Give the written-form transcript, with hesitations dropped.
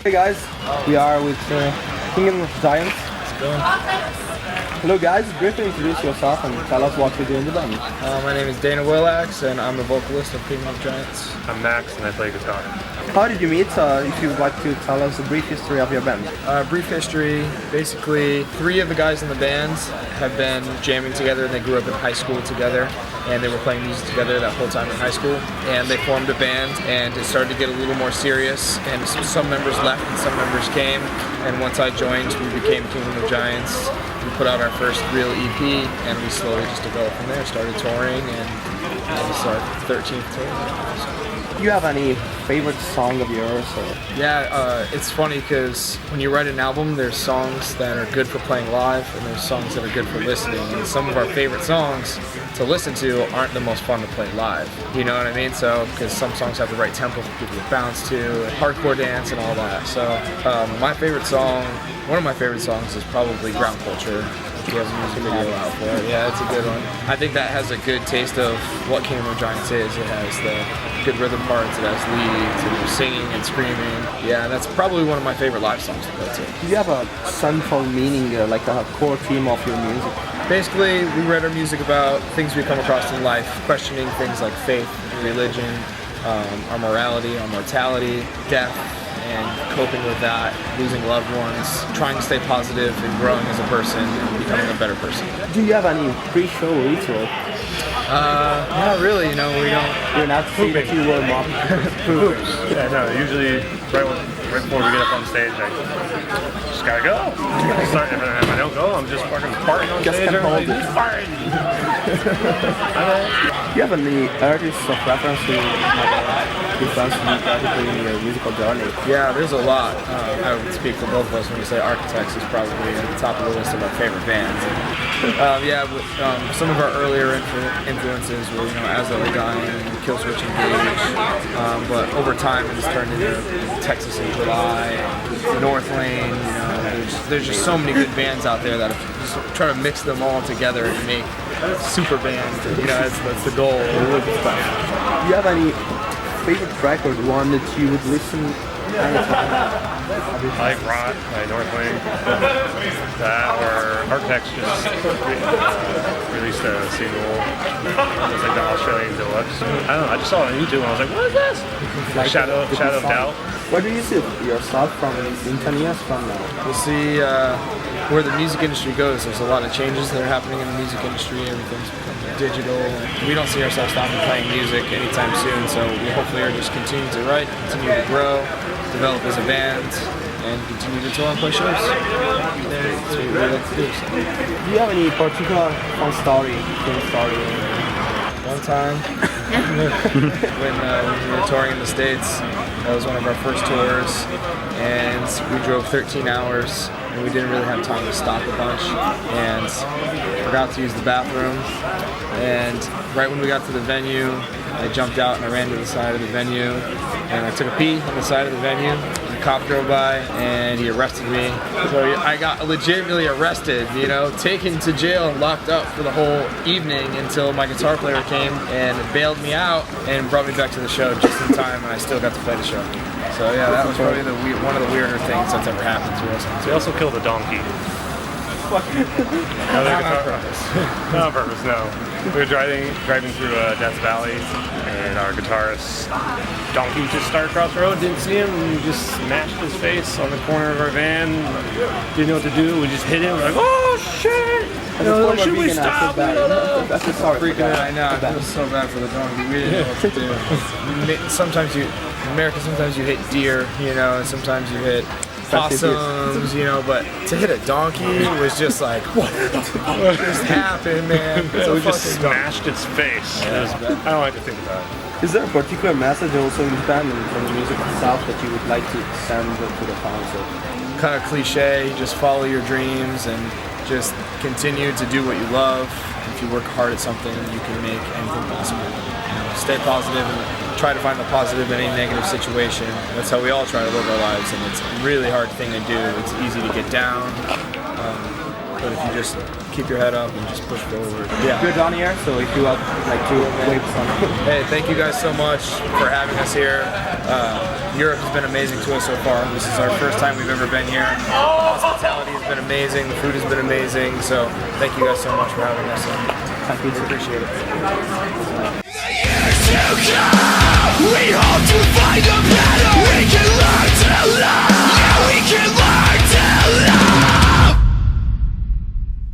Hey guys, we are with Kingdom of Giants. Hello guys, briefly introduce yourself and tell us what you do in the band. My name is Dana Willax and I'm the vocalist of Kingdom of Giants. I'm Max and I play guitar. How did you meet? If you would like to tell us a brief history of your band. Brief history, basically 3 of the guys in the band have been jamming together and they grew up in high school together and they were playing music together that whole time in high school, and they formed a band and it started to get a little more serious, and some members left and some members came, and once I joined we became Kingdom of Giants. We put out our first real EP and we slowly just developed from there, started touring, and this is our 13th tour. Do you have any favorite song of yours? Yeah, it's funny because when you write an album, there's songs that are good for playing live and there's songs that are good for listening. And some of our favorite songs to listen to aren't the most fun to play live. You know what I mean? So, because some songs have the right tempo to give you a bounce to, hardcore dance and all that. So, my favorite song, one of my favorite songs is probably Ground Culture. He has a music video out for it. Yeah, it's a good one. I think that has a good taste of what Kingdom of Giants is. It has the good rhythm parts, it has leads, and there's singing and screaming. Yeah, that's probably one of my favorite live songs to play too. Do you have a central meaning, like a core theme of your music? Basically, we write our music about things we come across in life, questioning things like faith, religion, our morality, our mortality, death, and coping with that, losing loved ones, trying to stay positive and growing as a person and becoming a better person. Do you have any pre-show ritual? Not really, you know, we don't. You're not pooping. You were mopping. Poops. Yeah, no, usually right before we get up on stage, I just gotta go. If I don't go, I'm just fucking farting on stage. Everybody's farting. Do you have any artists of reference who influenced you practically in your musical journey? Yeah, there's a lot. I would speak for both of us when we say Architects is probably at the top of the list of our favorite bands. Some of our earlier influences were, As Though Dying, Killswitch Engage, but over time it has turned into Texas in July, North Lane. There's just so many good bands out there that if you just try to mix them all together and make super bands. That's the goal. Do you have any favorite track or one that you would listen anytime? I like Rot by North Lane. That or Architects just released a single. It was like the Australian Deluxe. I don't know, I just saw it on YouTube and I was like, what is this? Like Shadow of Doubt. Where do you see yourself from in 10 years from now? We'll see where the music industry goes. There's a lot of changes that are happening in the music industry. Everything's becoming digital. We don't see ourselves stopping playing music anytime soon, so we hopefully are just continuing to write, continue to grow, develop as a band, and continue to tour and play shows. That's what we really like to do. So. Do you have any particular fun story? One time, when we were touring in the States, that was one of our first tours, and we drove 13 hours, and we didn't really have time to stop a bunch, and forgot to use the bathroom, and right when we got to the venue, I jumped out and I ran to the side of the venue, and I took a pee on the side of the venue. A cop drove by and he arrested me. So I got legitimately arrested, taken to jail and locked up for the whole evening until my guitar player came and bailed me out and brought me back to the show just in time, and I still got to play the show. So yeah, that was probably one of the weirder things that's ever happened to us. We also killed a donkey. Not on purpose. Not on purpose, no. We were driving through Death Valley, and our guitarist's donkey just started across the road, didn't see him, and we just smashed his face on the corner of our van. Didn't know what to do, we just hit him, we're like, oh shit! Should we stop? That's a sorry. Freaking out, I know, it was so bad for the donkey, we didn't know what to do. Sometimes in America, sometimes you hit deer, and sometimes you hit possums, but to hit a donkey was just like, what just happened, man? So we just smashed its face. Yeah, I don't like to think about it. Is there a particular message also in the band and from the music itself that you would like to send to the fans? Kind of cliche, just follow your dreams and just continue to do what you love. If you work hard at something, you can make anything possible. Stay positive and try to find the positive in any negative situation. That's how we all try to live our lives, and it's a really hard thing to do. It's easy to get down. but if you just keep your head up and just push forward. Yeah. You're down here, so if you have like to wave some. Hey, thank you guys so much for having us here. Europe has been amazing to us so far. This is our first time we've ever been here. Hospitality has been amazing. The food has been amazing. So thank you guys so much for having us. Thank you. We appreciate it.